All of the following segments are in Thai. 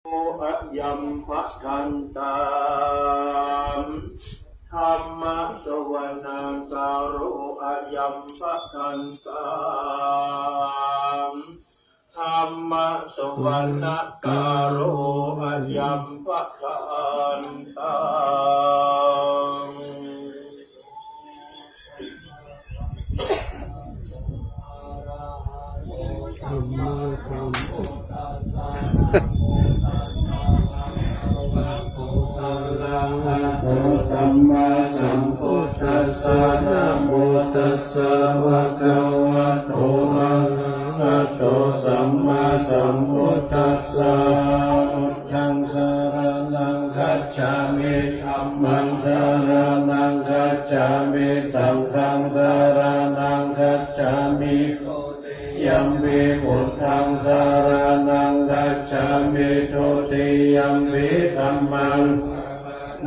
โออะยัมภะทันตามธัมมะสวนังกาโรอะยัมภะทันตามธัมมะสวนังกาโรอะยัมภะทันตามสัมมาสัมพุทธัสสะสัมมาสัมพุทธัสสะนะโมตัสสะภะคะวะโตอะระหะโตสัมมาสัมพุทธัสสะพุทธังสรณังคัจฉามิธัมมังสรณังคัจฉามิสังฆังสรณังคัจฉามิยัมปิพุทธังสรณังคัจฉามิทุติยัมปิธัมมัง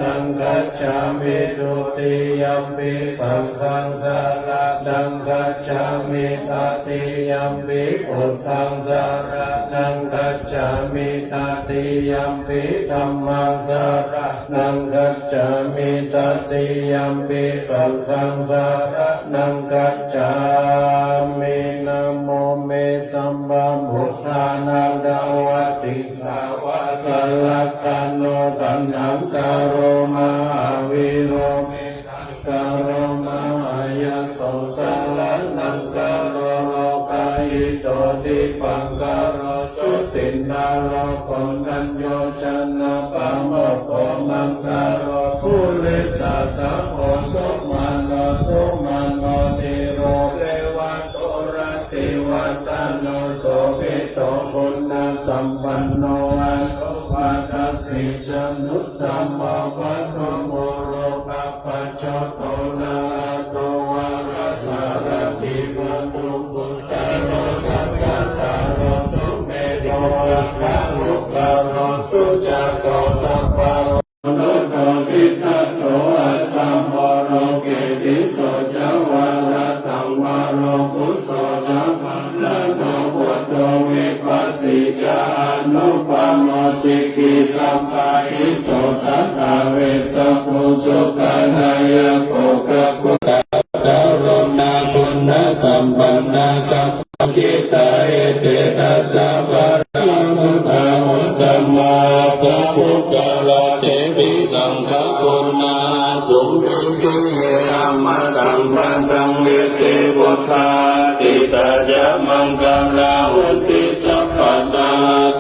นังกัจฉามิทุติยัมปิสังฆังสารนังกัจฉามิตติยัมปิพุทธังสารนังกัจฉามิตติยัมปิธัมมังสารนังกัจฉามิตติยัมปิสังฆังสารนังกัจฉามินะโมเมสัมมาพุทธานังดาวติสาวะกัลลัตตโนตัณหังกาโรมาวิโรเมตังกาโรมายัสโสสัลลังนังกาโรโลกายิโตติปังกาโรจุตินาโรปัญโยชนะปัมโมโกมังกาโรภูริสาสะโอสุมันโนสุมันโนติโรเทวันโตระติวันตโนโสภิโตคุณสัมปันโนอันโตภะคัสสิชนุตตัมมะวัตโตโมโรปัปปัจจโตนาโตวาระสารติมันตุปุตตะโนสัพพะสาโรสุเมโตอะคะลุกะโรสุจักโตสัพพะโรโนโตสิทธัตโตอะสัมโมโรเกติโสจาวาระตังวาโรกุโสจามังนะโตพุทโตวิปัสสิจานุปโมสิกิสัมปะหิโตสัตตะเวสปุสุขานายโกกะกุตะดารณะคุณสัมปันนะสัพพิตาเอเตนะสัพพะมุตตะมุตตะมาพระพุทธลาเทปิสังฆคุณาสุขิติเยอะมะตังปันตังเวเตปุตตาติตายะมังกัลาหุติสัพพะตา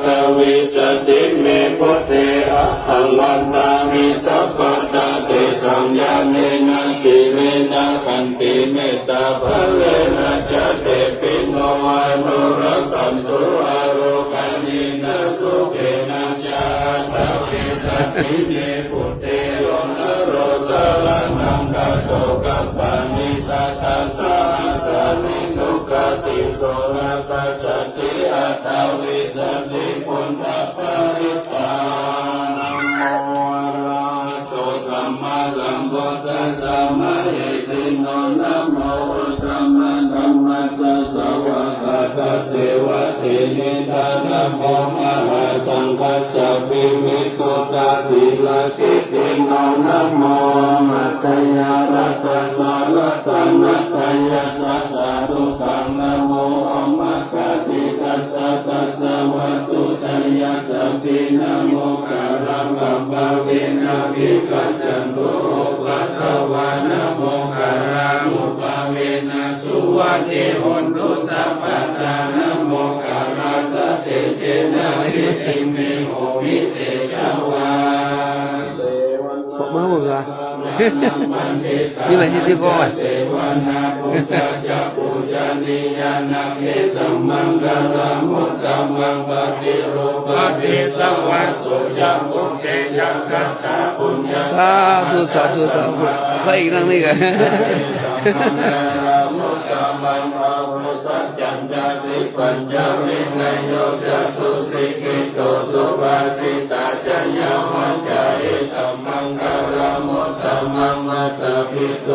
ทวิสติเมพุทเทอะหังวันตามิสัพพะตาเตสังญาเนนะสิเลนะขันติเมตตาภะเลนะจะเตปิโนอนุรักขันตุอาโรคันินะสุเขนะจาตาวิสัตติเมพุทเทโยนะโรสะละนังกัตโตกัปปะนิสัตตะสาสะนินุกติโสนะปัจจติอัตถวิสัตติปุณณปริตานะโมอะระหะโตสัมมาสัมพุทธัสสะมะเหสิโนนะโมธัมมังธัมมัสสะสวะกะตะเสวะเทนิทานะโมมหาสังฆัสสะปิมิสุตตะสีลากิติโนนะโมมัตตยารัตตสารตังนัตตยาสัสสะตุตังนะโมมัคคะติตัสสะตัสสะวะตุตยาสัพพินะโมกะรังกัมภะเวนะภิกขัจจันโตปัตตวานะโมกะรังอุปะเวนะสุวัตเทโหนตุสัพพะทานะโมกะรัสสะเตเชนะทิติเมโหวิเตชะวาบอกมาหมดละนี่แหละที่พ่อเสวนาปุจจะปุจนิยานังเอตัมมังกะลามุตตัมมังปฏิโรปฏิสังวาสุยังมุตเตยังกัจจาปุญญาสาธุสาธุสาธุไปอีกนั่งนี่กันมุตตัมมังภาวุสัจจันจาสิปัญจวินัยโยจะสุสิกิโตสุภาสิตาจยามัจจาเอตัมมังกะลามุตตัมมังมัตตปิโต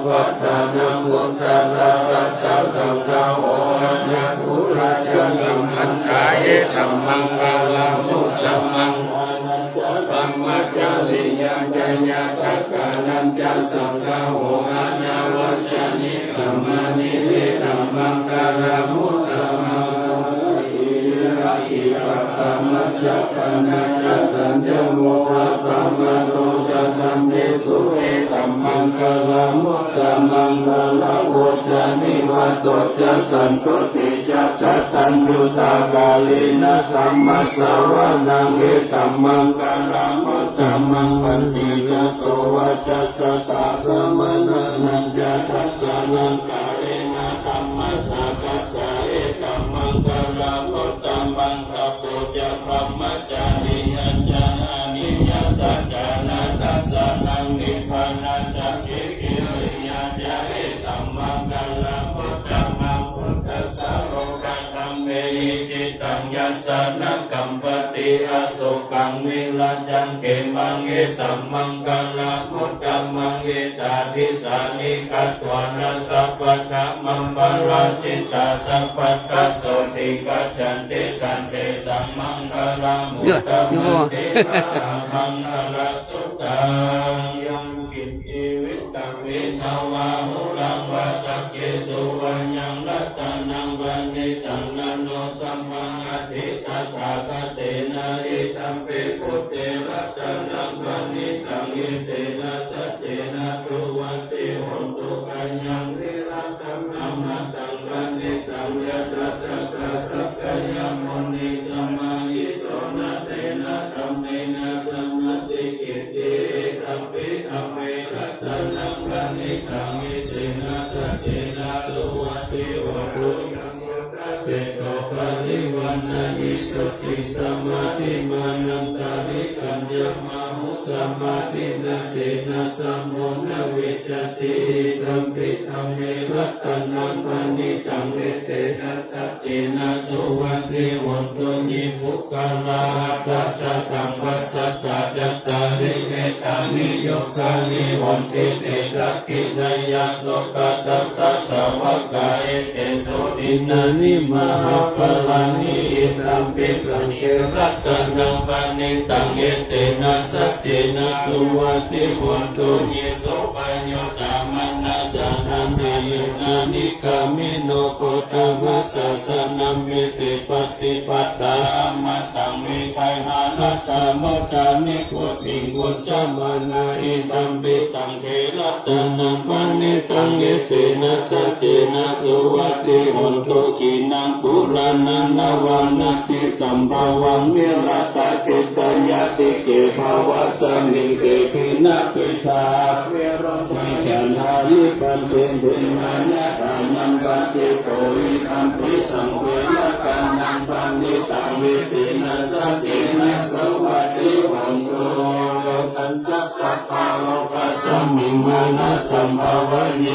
ปัฏฐานังมุตตะลารัสสะสังฆาโออัญญคุราจังมังกายตัมมังกะลามุตตัมมัง รมจาริยังจัญญาตักกานัญจสังฆาโหอาญาวัชนิกัมมานิเวตัมมังการามุตตะมังอิระอิระปะมัจจปนัจจสัญญโมหะปะมะโตจะธัมเมสุเอตัมมังการามุตตะมังนาละโวจานิวัตโตจะสันตุติจะจัตตัญญุตากาลินะธัมมัสสวะนังเอตัมมังการามุตตะมังวันติจะโสวะจัสสะตาสมณะนันจะทัสสะนังกาเรนะธัมมัสสะกัจจาเอตัมมังการามุตตะมังคะโพจะพรหมจาริยัญจานิยัสสะจานาทัสสะนังนิพพานันจะเกกิริยาจาเอตัมมังการามุตตะมังพุทธัสสะโลกธัมเมหิจิตังยัสสะนะกัมปติอสุกังวิรัจจังเกมังเอตัมมังการามุตตะมังเอตาทิสานิกัตวานะสัพพะธรรมังปะราชิตาสัพพะทัสโสติกัจฉันติกันเตสัมมังคารามุตตะมังเตปะมังคาราสุตังยังกินชีวิตตังวิทาวาหุรังวาสักเกสุวัญญังรัตนังวันนิตังนันโนสัมมังอธิตถาคเตนะอิตัมปิพุทเตรัตนังวันนิตังอิเตนะสัจเจนะสุวัติโหตุกัญญังวิรัตมัมมะตังวันนิตังยะตัสสะสักกายมุนีสมาหิโตนะเตนะธัมเมนะสัมมติกิติตัมปิธัมเมรัตนังวันนิตังอิเตนะสัจเจนะสุวัติโหตุเจโตปริวันนายิสุติสมาธิมานันตาริกัญญมาหุสมาธินาเตนะสัมโมนะวิชติธัมปิธัมเมรัตนังวันนิตังอิเตนะสัจเจนะสุวัติโหตุญิภุกาลาทัสสะธัมมัสสะตาจัตตาริเอตานิโยคานิโหติเตทักขินายาโสกตัสสะสาวกาเอเตโสตินานิมหาปลานิอิตัมปิสังเกรัตนังวันนิตังอิเตนะสัจเจนะสุวัติโหตุญิโสปัญโยตามันนาสานามินานิกามิโนโกตังวัสสะสนัมมิติปฏิปัตตามัตตังมิไคหานัตตามุตตานิโกติงุจจามานาอิตัมปิตังเทรัตนังวันนิตังอิเตนะสัจเจนะสุวัติโหตุกินังปุรานังนวันนาติสัมภวังวิรัตติตยติเกภวะสมิเกปินะปิทาเวรมังจันทานิปันเตปิมานะธรรมังปัจเจโตวิคัมปิสังเวรกันนังปันนิตังวิตินะสัจเจนะสวัสดิวันโตตันจักสัพพะโลกัสสมิมานะสัมภวะเย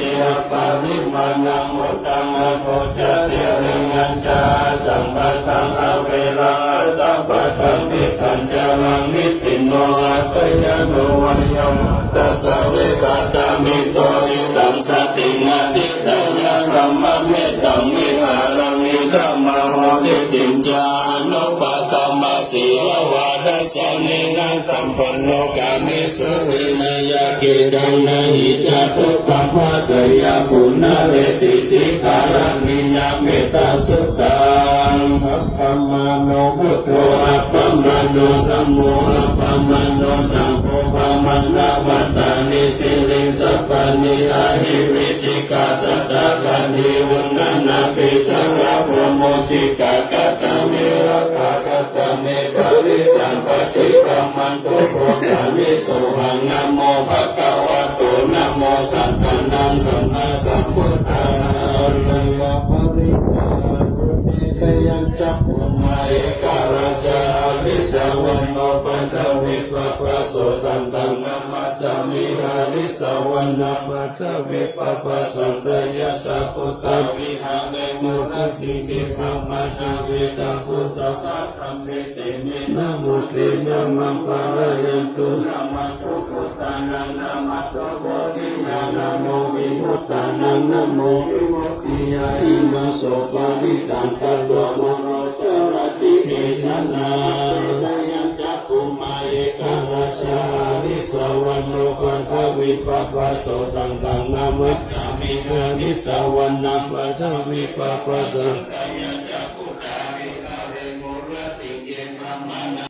ปะริมาณังมุตตังอโภจเตริงัญจาสัมปะทังอเวรังอสัพพะทังวิคัญจารังนิสินโนอาสยโนวันยมตัสสะเวกัตตามิโตอิตังสตินาติตายะธรรมะเมตตังมิหารังนิธรรมะโหติติมจานุปะกรรมสีลวาทัสสะเนนะสัมปันโนกามิสุวินัยกิดังนะหิจาตุปัมมาจยาปุณะเวติติคารังนิยาเมตตาสุตังอัปปมาโนพุทโธอัปปมาโนธัมโมอัปปมาโนสังโฆปัมมันนาวัตตานิสิลิงสัพพานิอาหิวิจิกาสัตตะปานิวุณนานาปิสังฆะโพโมสิกากัตตะเมระคากัตตะเมปะริสัมปจิกัมมันโตโพธานิโสหังนะโมภะคะวะโตนะโมสัพพะนังสัมมาสัมพุทธานังปริตารุณิกยัญจักขุมาเอการาชาลิสาวันโนปันตวิปัปะโสตันตังนัมมัสสามิหาลิสาวันนัมมัสวิปัปะสันตยะสัพพุตตวิหารมุขติกิปัมมาจเวตังกุสัสสะธัมเมติเมนะมุตินะมังปะระยันตุนะมัตถุพุทธานังนะมัตถุโพธิญาณโมวิมุตตานังนะโมวิมุตติยาอิมัสโสปะริตังกัลโลโมโรจรติเทนะนายัญจักขุมาเอการา ชานิสวรรณปัทวิปัปปะโสตังตังนามัสสามิอานิสวรรณปัทวิปัปปะโส